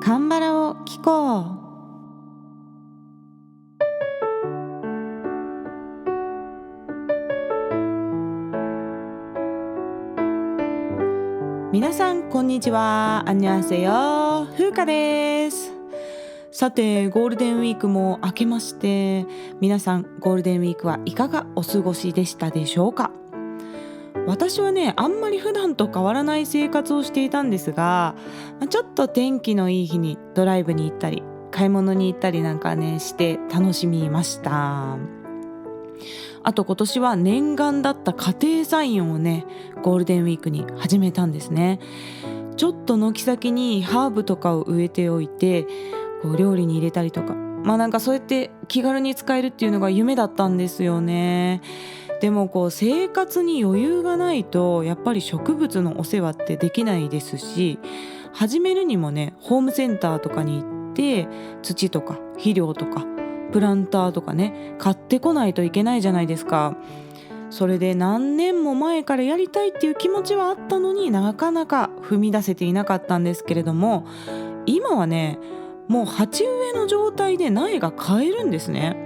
カンバラを聞こう。皆さんこんにちは。안녕하세요。風花です。さて、ゴールデンウィークも明けまして、皆さんゴールデンウィークはいかがお過ごしでしたでしょうか。私はね、あんまり普段と変わらない生活をしていたんですが、ちょっと天気のいい日にドライブに行ったり買い物に行ったりなんかねして楽しみました。あと今年は念願だった家庭菜園をね、ゴールデンウィークに始めたんですね。ちょっと軒先にハーブとかを植えておいて、こう料理に入れたりとか、なんかそうやって気軽に使えるっていうのが夢だったんですよね。でもこう生活に余裕がないとやっぱり植物のお世話ってできないですし、始めるにもね、ホームセンターとかに行って土とか肥料とかプランターとかね買ってこないといけないじゃないですか。それで何年も前からやりたいっていう気持ちはあったのに、なかなか踏み出せていなかったんですけれども、今はね、もう鉢植えの状態で苗が買えるんですね。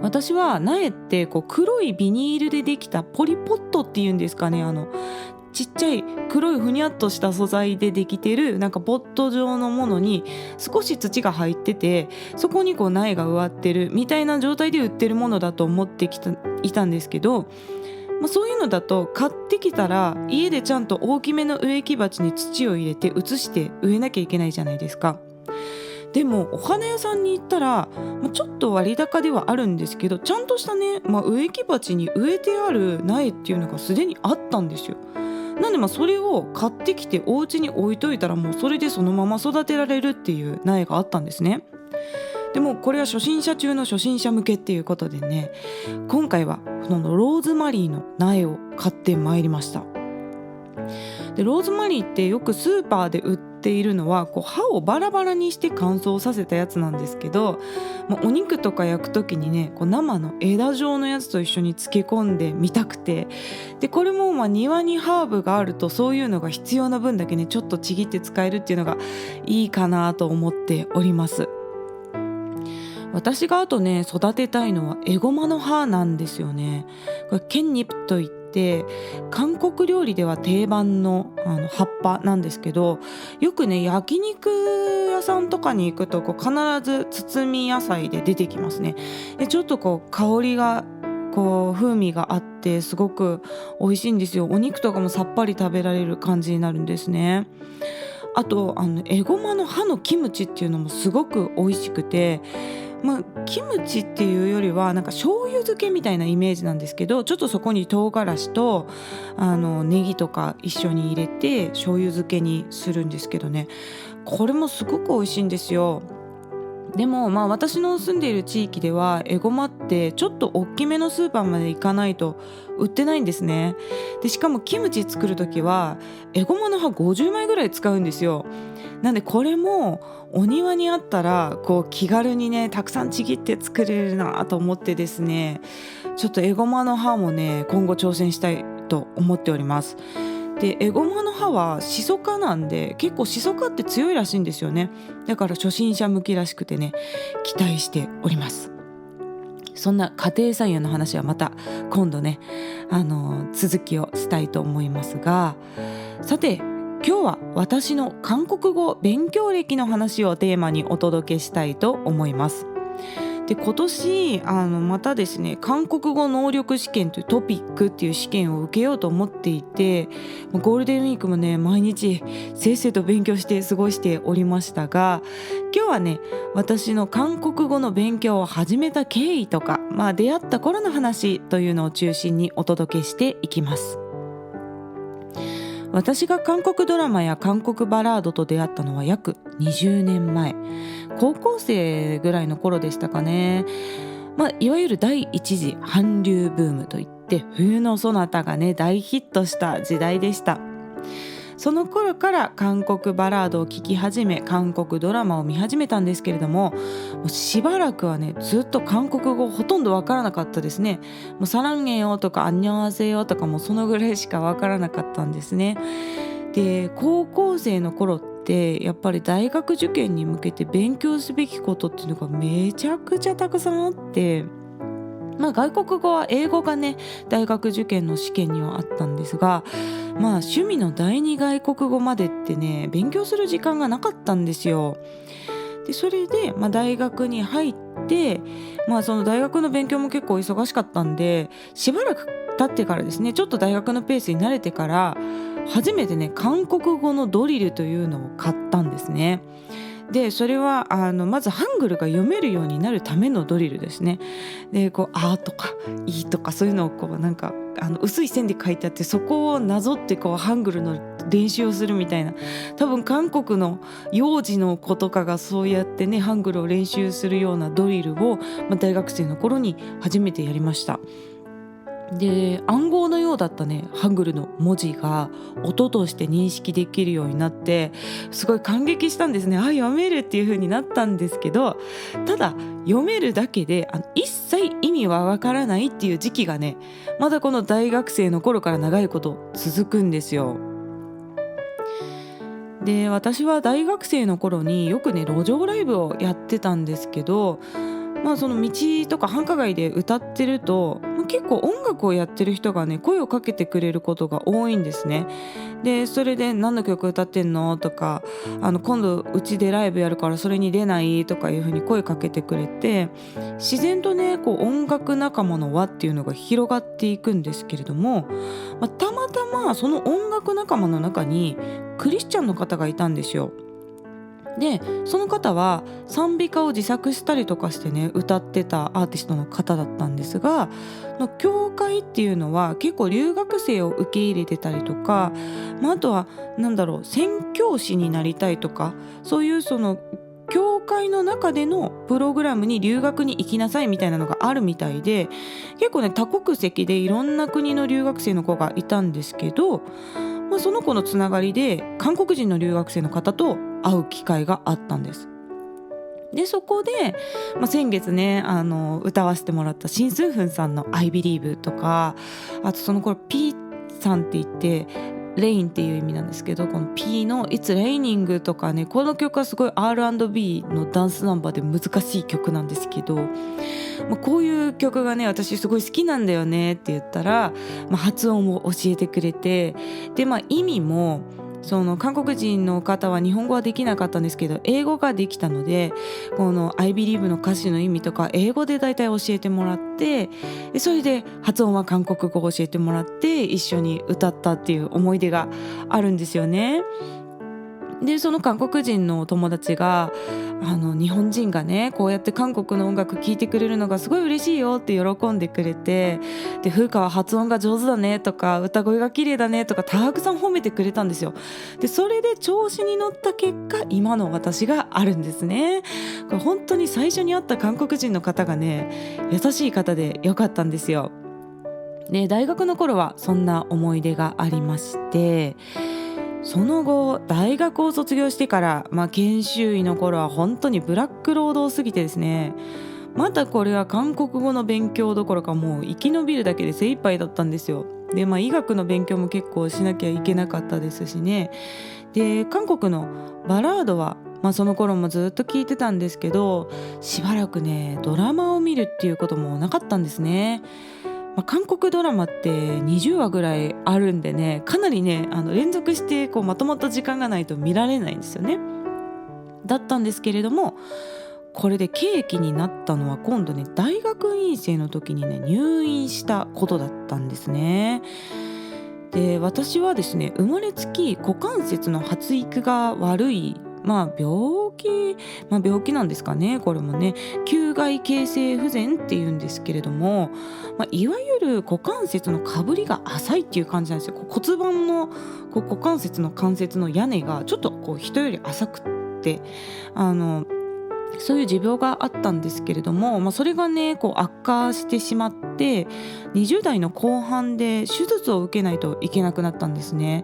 私は苗ってこう黒いビニールでできたポリポットっていうんですかね、ちっちゃい黒いふにゃっとした素材でできてるなんかポット状のものに少し土が入ってて、そこにこう苗が植わってるみたいな状態で売ってるものだと思っていたんですけど、そういうのだと買ってきたら家でちゃんと大きめの植木鉢に土を入れて移して植えなきゃいけないじゃないですか。でもお花屋さんに行ったら、ちょっと割高ではあるんですけど、ちゃんとしたね、植木鉢に植えてある苗っていうのがすでにあったんですよ。なんでそれを買ってきてお家に置いといたら、もうそれでそのまま育てられるっていう苗があったんですね。でもこれは初心者中の初心者向けっていうことでね、今回はそのローズマリーの苗を買ってまいりました。でローズマリーってよくスーパーで売っているのはこう葉をバラバラにして乾燥させたやつなんですけど、お肉とか焼くときにね、こう生の枝状のやつと一緒に漬け込んでみたくて、でこれも庭にハーブがあるとそういうのが必要な分だけねちょっとちぎって使えるっていうのがいいかなと思っております。私があとね育てたいのはエゴマの葉なんですよね。これケンニプといって韓国料理では定番の葉っぱなんですけど、よくね焼肉屋さんとかに行くとこう必ず包み野菜で出てきますね。でちょっとこう香りがこう風味があってすごく美味しいんですよ。お肉とかもさっぱり食べられる感じになるんですね。あとエゴマの葉のキムチっていうのもすごく美味しくて、キムチっていうよりはなんか醤油漬けみたいなイメージなんですけど、ちょっとそこに唐辛子とネギとか一緒に入れて醤油漬けにするんですけどね、これもすごく美味しいんですよ。でも私の住んでいる地域ではエゴマってちょっと大きめのスーパーまで行かないと売ってないんですね。でしかもキムチ作るときはエゴマの葉50枚ぐらい使うんですよ。なんでこれもお庭にあったらこう気軽にねたくさんちぎって作れるなと思ってですね、ちょっとエゴマの葉もね今後挑戦したいと思っております。でエゴマの葉はシソ科なんで結構シソ科って強いらしいんですよね。だから初心者向きらしくてね期待しております。そんな家庭菜園の話はまた今度ね続きをしたいと思いますが、さて今日は私の韓国語勉強歴の話をテーマにお届けしたいと思います。で今年またですね韓国語能力試験というトピックっていう試験を受けようと思っていて、ゴールデンウィークもね毎日せっせと勉強して過ごしておりましたが、今日はね私の韓国語の勉強を始めた経緯とか、出会った頃の話というのを中心にお届けしていきます。私が韓国ドラマや韓国バラードと出会ったのは約20年前、高校生ぐらいの頃でしたかね。いわゆる第一次韓流ブームといって冬のソナタがね大ヒットした時代でした。その頃から韓国バラードを聴き始め、韓国ドラマを見始めたんですけれども、しばらくはねずっと韓国語ほとんどわからなかったですね。サランゲヨとかアンニョンハセヨとかもそのぐらいしかわからなかったんですね。で高校生の頃っってやっぱり大学受験に向けて勉強すべきことっていうのがめちゃくちゃたくさんあって、外国語は英語がね大学受験の試験にはあったんですが、趣味の第二外国語までってね勉強する時間がなかったんですよ。でそれで、大学に入って、その大学の勉強も結構忙しかったんで、しばらく経ってからですね、ちょっと大学のペースに慣れてから初めてね韓国語のドリルというのを買ったんですね。でそれはまずハングルが読めるようになるためのドリルですね。であとかいとかそういうのをなんか薄い線で書いてあって、そこをなぞってハングルの練習をするみたいな、多分韓国の幼児の子とかがそうやってねハングルを練習するようなドリルを、大学生の頃に初めてやりました。で暗号のようだったねハングルの文字が音として認識できるようになって、すごい感激したんですね。読めるっていう風になったんですけど、ただ読めるだけで一切意味はわからないっていう時期がねまだこの大学生の頃から長いこと続くんですよ。で私は大学生の頃によくね路上ライブをやってたんですけど、その道とか繁華街で歌ってると、結構音楽をやってる人がね声をかけてくれることが多いんですね。でそれで何の曲歌ってんのとか、今度うちでライブやるからそれに出ないとかいう風に声かけてくれて、自然とね音楽仲間の輪っていうのが広がっていくんですけれども、たまたまその音楽仲間の中にクリスチャンの方がいたんですよ。でその方は賛美歌を自作したりとかしてね歌ってたアーティストの方だったんですが、教会っていうのは結構留学生を受け入れてたりとか、あとは宣教師になりたいとか、そういうその教会の中でのプログラムに留学に行きなさいみたいなのがあるみたいで、結構ね多国籍でいろんな国の留学生の子がいたんですけど、その子のつながりで韓国人の留学生の方と会う機会があったんです。でそこで、先月ね歌わせてもらったシン・スンフンさんの I Believe とか、あとその頃 P さんって言ってレインっていう意味なんですけど、この P の It's Raining とかね、この曲はすごい R&B のダンスナンバーで難しい曲なんですけど、こういう曲がね私すごい好きなんだよねって言ったら、発音を教えてくれて、で意味もその韓国人の方は日本語はできなかったんですけど英語ができたので、この I Believe の歌詞の意味とか英語で大体教えてもらって、それで発音は韓国語を教えてもらって一緒に歌ったっていう思い出があるんですよね。でその韓国人の友達が日本人がねこうやって韓国の音楽聴いてくれるのがすごい嬉しいよって喜んでくれて、で風花は発音が上手だねとか歌声が綺麗だねとかたくさん褒めてくれたんですよ。でそれで調子に乗った結果今の私があるんですね。これ本当に最初に会った韓国人の方がね優しい方でよかったんですよ。で大学の頃はそんな思い出がありまして、その後大学を卒業してから、研修医の頃は本当にブラック労働すぎてですね、またこれは韓国語の勉強どころかもう生き延びるだけで精一杯だったんですよ。で医学の勉強も結構しなきゃいけなかったですしね。で韓国のバラードはその頃もずっと聞いてたんですけど、しばらくねドラマを見るっていうこともなかったんですね。韓国ドラマって20話ぐらいあるんでね、かなりね連続してまとまった時間がないと見られないんですよね。だったんですけれども、これで契機になったのは今度ね大学院生の時にね入院したことだったんですね。で私はですね生まれつき股関節の発育が悪い病気なんですかね。これもね球外形成不全っていうんですけれども、いわゆる股関節のかぶりが浅いっていう感じなんですよ。骨盤の股関節の関節の屋根がちょっと人より浅くってそういう持病があったんですけれども、それがね悪化してしまって20代の後半で手術を受けないといけなくなったんですね。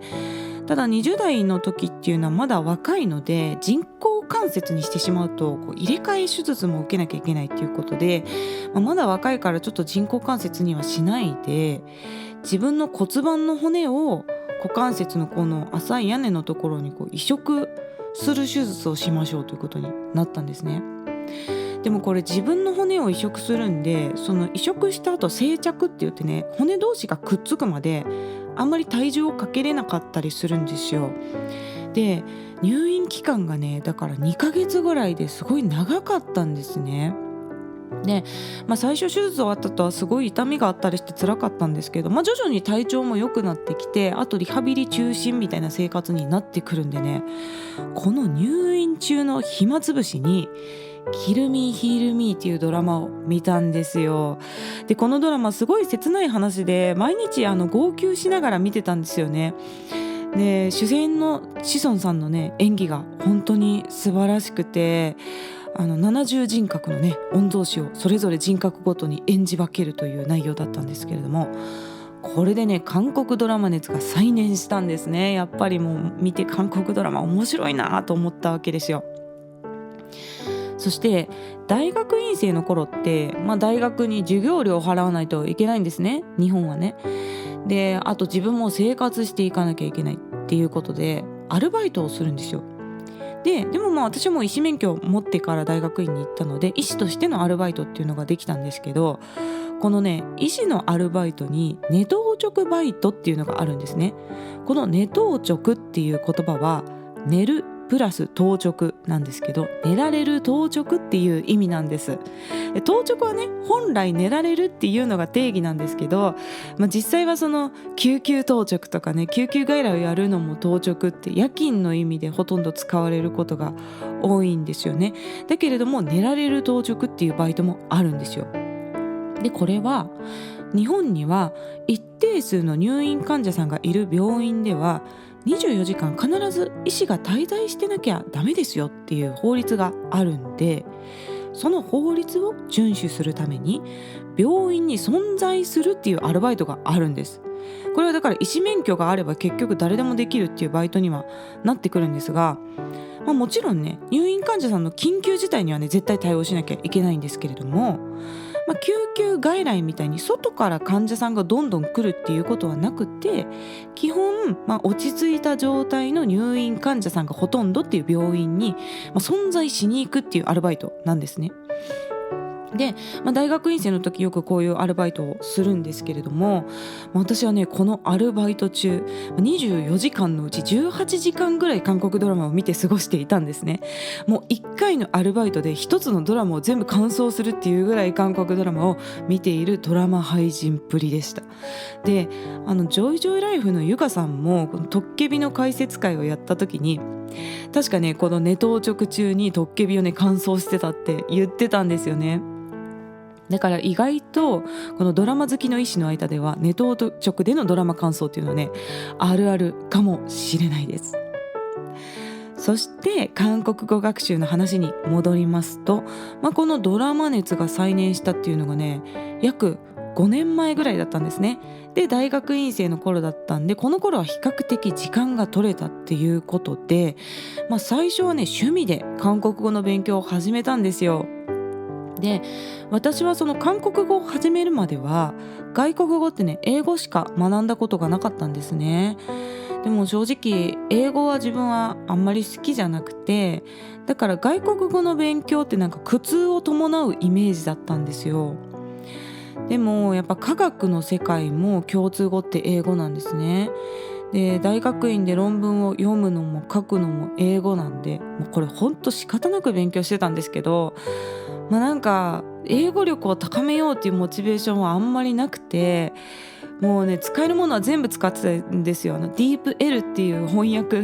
ただ20代の時っていうのはまだ若いので、人工関節にしてしまうと入れ替え手術も受けなきゃいけないっていうことで、まだ若いからちょっと人工関節にはしないで、自分の骨盤の骨を股関節のこの浅い屋根のところに移植する手術をしましょうということになったんですね。でもこれ自分の骨を移植するんで、その移植した後生着って言ってね、骨同士がくっつくまであんまり体重をかけれなかったりするんですよ。で、入院期間がね、だから2ヶ月ぐらいですごい長かったんですね。で、最初手術終わった後はすごい痛みがあったりして辛かったんですけど、徐々に体調も良くなってきて、あとリハビリ中心みたいな生活になってくるんでね、この入院中の暇つぶしにキルミーヒールミーっていうドラマを見たんですよ。で、このドラマすごい切ない話で、毎日号泣しながら見てたんですよね。で、主演の志尊さんのね演技が本当に素晴らしくて、70人格のね御曹司をそれぞれ人格ごとに演じ分けるという内容だったんですけれども、これでね韓国ドラマ熱が再燃したんですね。やっぱりもう見て韓国ドラマ面白いなと思ったわけですよ。そして大学院生の頃って、大学に授業料を払わないといけないんですね、日本はね。で、あと自分も生活していかなきゃいけないっていうことでアルバイトをするんですよ。でも私も医師免許を持ってから大学院に行ったので、医師としてのアルバイトっていうのができたんですけど、このね医師のアルバイトに寝当直バイトっていうのがあるんですね。この寝当直っていう言葉は寝るプラス当直なんですけど、寝られる当直っていう意味なんです。当直はね本来寝られるっていうのが定義なんですけど、実際はその救急当直とかね、救急外来をやるのも当直って夜勤の意味でほとんど使われることが多いんですよね。だけれども寝られる当直っていうバイトもあるんですよ。で、これは日本には一定数の入院患者さんがいる病院では24時間必ず医師が滞在してなきゃダメですよっていう法律があるんで、その法律を遵守するために病院に存在するっていうアルバイトがあるんです。これはだから医師免許があれば結局誰でもできるっていうバイトにはなってくるんですが、もちろんね入院患者さんの緊急事態にはね絶対対応しなきゃいけないんですけれども、救急外来みたいに外から患者さんがどんどん来るっていうことはなくて、基本、落ち着いた状態の入院患者さんがほとんどっていう病院に、存在しに行くっていうアルバイトなんですね。で、大学院生の時よくこういうアルバイトをするんですけれども、私はねこのアルバイト中24時間のうち18時間ぐらい韓国ドラマを見て過ごしていたんですね。もう1回のアルバイトで1つのドラマを全部完走するっていうぐらい韓国ドラマを見ているドラマ俳人っぷりでした。で、ジョイジョイライフのゆかさんもこのトッケビの解説会をやった時に確かねこの寝当直中にトッケビをね完走してたって言ってたんですよね。だから意外とこのドラマ好きの医師の間では寝当直でのドラマ感想っていうのはねあるあるかもしれないです。そして韓国語学習の話に戻りますと、このドラマ熱が再燃したっていうのがね約5年前ぐらいだったんですね。で、大学院生の頃だったんで、この頃は比較的時間が取れたっていうことで、最初はね趣味で韓国語の勉強を始めたんですよ。で、私はその韓国語を始めるまでは外国語ってね英語しか学んだことがなかったんですね。でも正直英語は自分はあんまり好きじゃなくて、だから外国語の勉強ってなんか苦痛を伴うイメージだったんですよ。でもやっぱ科学の世界も共通語って英語なんですね。で、大学院で論文を読むのも書くのも英語なんで、もうこれほんと仕方なく勉強してたんですけど、なんか英語力を高めようっていうモチベーションはあんまりなくて、もうね使えるものは全部使ってたんですよ。DeepL っていう翻訳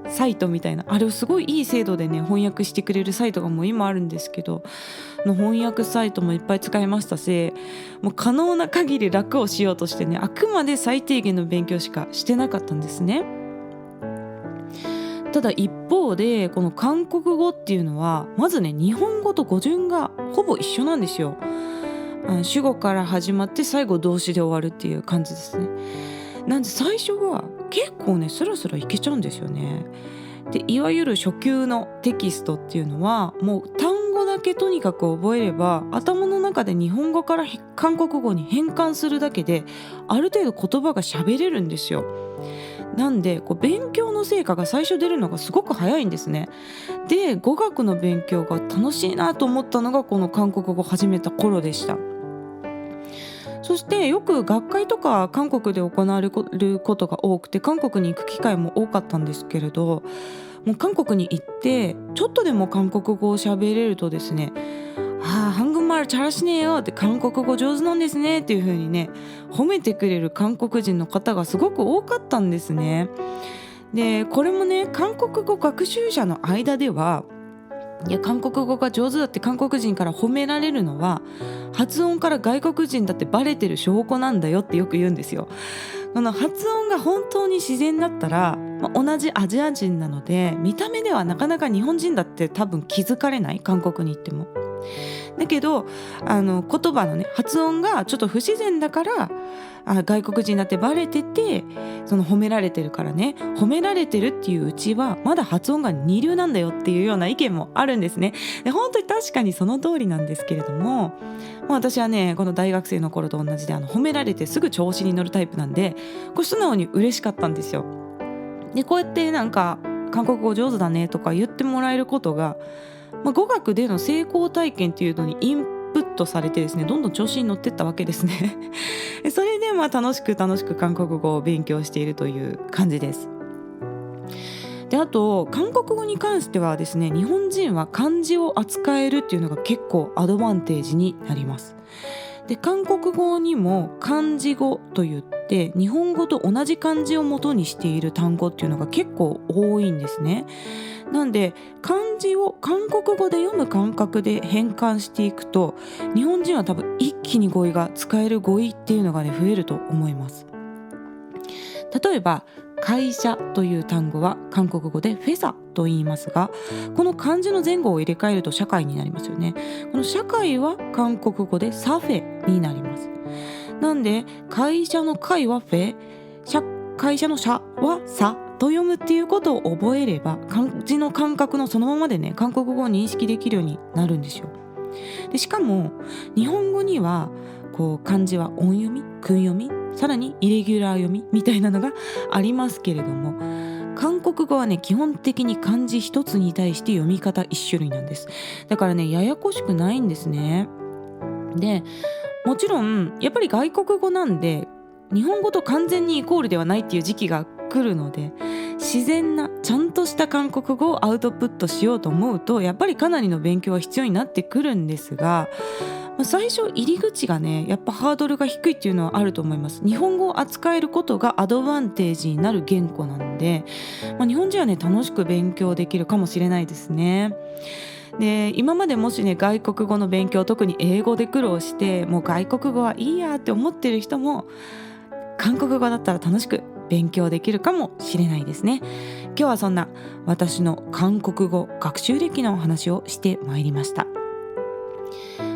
サイトみたいな、あれをすごいいい精度でね翻訳してくれるサイトがもう今あるんですけど、翻訳サイトもいっぱい使いましたし、もう可能な限り楽をしようとしてね、あくまで最低限の勉強しかしてなかったんですね。ただ一方でこの韓国語っていうのはまずね日本語と語順がほぼ一緒なんですよ。主語から始まって最後動詞で終わるっていう感じですね。なんで最初は結構ねスラスラいけちゃうんですよね。で、いわゆる初級のテキストっていうのはもう単語だけとにかく覚えれば頭の中で日本語から韓国語に変換するだけである程度言葉が喋れるんですよ。なんで勉強の成果が最初出るのがすごく早いんですね。で語学の勉強が楽しいなと思ったのがこの韓国語を始めた頃でした。そしてよく学会とか韓国で行われることが多くて、韓国に行く機会も多かったんですけれど、もう韓国に行ってちょっとでも韓国語を喋れるとですね、한국말 잘하시네요って韓国語上手なんですねっていう風にね褒めてくれる韓国人の方がすごく多かったんですね。でこれもね韓国語学習者の間では、いや韓国語が上手だって韓国人から褒められるのは発音から外国人だってバレてる証拠なんだよってよく言うんですよ。この発音が本当に自然だったら、同じアジア人なので見た目ではなかなか日本人だって多分気づかれない、韓国に行っても。だけど言葉のね発音がちょっと不自然だから外国人だってバレてて、その褒められてるからね、褒められてるっていううちはまだ発音が二流なんだよっていうような意見もあるんですね。で本当に確かにその通りなんですけれども、私はねこの大学生の頃と同じで褒められてすぐ調子に乗るタイプなんで、これ素直に嬉しかったんですよ。でこうやってなんか韓国語上手だねとか言ってもらえることが、語学での成功体験っていうのにインプットされてですね、どんどん調子に乗ってったわけですね。それで楽しく韓国語を勉強しているという感じです。であと韓国語に関してはですね、日本人は漢字を扱えるっていうのが結構アドバンテージになります。で韓国語にも漢字語といって日本語と同じ漢字を元にしている単語っていうのが結構多いんですね。なんで漢字を韓国語で読む感覚で変換していくと、日本人は多分一気に語彙が使える語彙っていうのがね増えると思います。例えば会社という単語は韓国語でフェサと言いますが、この漢字の前後を入れ替えると社会になりますよね。この社会は韓国語でサフェになります。なんで会社の会はフェ、会社の社はサと読むっていうことを覚えれば、漢字の感覚のそのままでね韓国語を認識できるようになるんですよ。でしかも日本語には漢字は音読み、訓読み、さらにイレギュラー読みみたいなのがありますけれども、韓国語はね基本的に漢字一つに対して読み方一種類なんです。だからねややこしくないんですね。でもちろんやっぱり外国語なんで日本語と完全にイコールではないっていう時期が来るので、自然なちゃんとした韓国語をアウトプットしようと思うとやっぱりかなりの勉強は必要になってくるんですが、最初入り口がねやっぱハードルが低いっていうのはあると思います。日本語を扱えることがアドバンテージになる言語なんで、日本人はね楽しく勉強できるかもしれないですね。で今までもしね外国語の勉強、特に英語で苦労してもう外国語はいいやって思ってる人も、韓国語だったら楽しく勉強できるかもしれないですね。今日はそんな私の韓国語学習歴のお話をしてまいりました。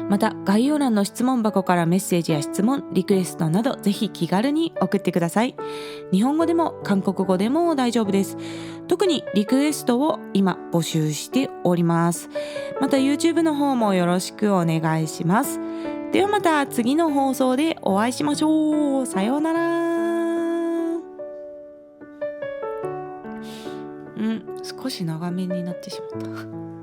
また概要欄の質問箱からメッセージや質問、リクエストなどぜひ気軽に送ってください。日本語でも韓国語でも大丈夫です。特にリクエストを今募集しております。また YouTube の方もよろしくお願いします。ではまた次の放送でお会いしましょう。さようなら。少し長めになってしまった。